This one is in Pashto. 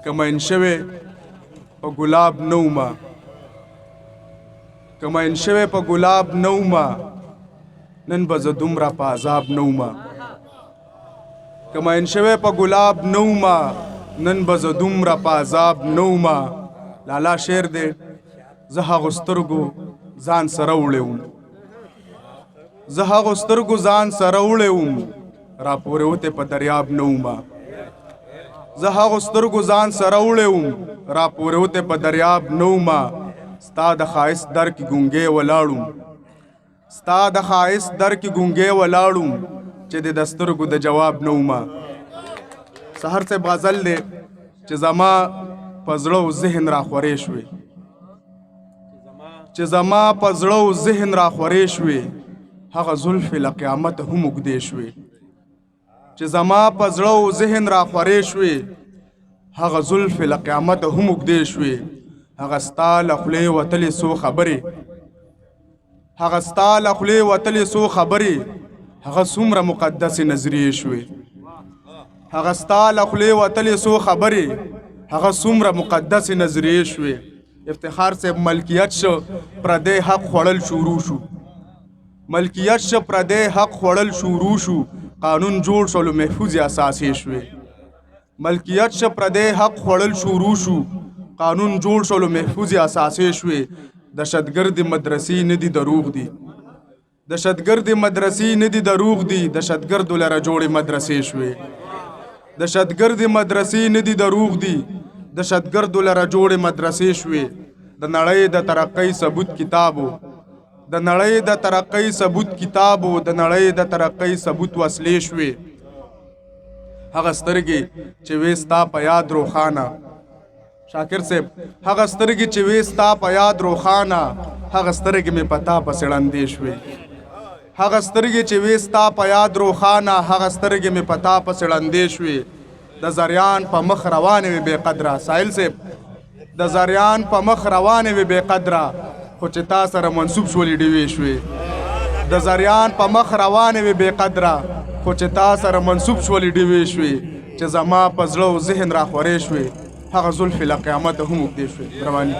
کمین شوی په ګلاب نوما کمین شوی په ګلاب نوما نن به زه دومره په عذاب نوما کمین شوی په ګلاب نوما نن به زه دومره په عذاب نوما لالا شعر دی زه هغو سترګو ځان سره وړی وم زه هغو سترګو ځان سره وړی وم راپورې وتې په دریاب نوما زه هغو سترګو ځان سره وړی وم راپورې وتې په دریاب نوما ستا د ښایست در کې ګونګې ولاړم ستا د ښایست در کې ګونګې ولاړم چې د سترګو د جواب نوما سحر صاحب غزل دی چې زما په زړه او ذهن راخورې شوې چې زما په زړه او ذهن راخورې شوې هغه زلفې له قیامته هم اوږدې شوې چې زما په زړه او ذهن راخورې شوې هغه زلفې له قیامته هم اوږدې شوې هغه ستا له خولې وتلې څو خبرې هغه ستا له خولې وتلې څو خبرې هغه څومره مقدسې نظریې شوې هغه ستا له خولې وتلې څو خبرې هغه څومره مقدسې نظریې شوې افتخار صاحب ملکیت شو پردی حق خوړل شروع شو ملکیت شو پردی حق خوړل شروع شو قانون جوړ شول محفوظ اساسي شوې ملکیت شو پردی حق خوړل شروع شو قانون جوړ شول محفوظ اساسي شوې دهشتګرد مدرسې نه دي دروغ دي دهشتګرد مدرسې نه دي دروغ دي دهشتګرد لره جوړې مدرسې شوې دهشتګرد مدرسې نه دي دروغ دي دهشتګرد لره جوړې مدرسې شوې د نړۍ د ترقۍ ثبوت کتابو د نړۍ د ترقۍ ثبوت کتابو د نړۍ د ترقۍ ثبوت وسلې شوې هغه سترګې چې وې ستا په یاد روښانه شاکر صاحب هغه سترګې چې وې ستا په یاد روښانه هغه سترګې مې پتا پسې ړندې شوې هغه سترګې چې وې ستا په یاد روښانه هغه سترګې مې پتا پسې ړندې شوې د زریان په مخ روانې وې بې قدره ساحل صاحب د زریان په مخ روانې وې بې قدره خو چې تا سره منسوب شولې ډیوې شوې د زریان په مخ روانې وې بې قدره خو چې تا سره منسوب شولې ډیوې شوې چې زما په زړه او ذهن راخورې شوې هغه زلفې له قیامته هم اوږدې شوې رواني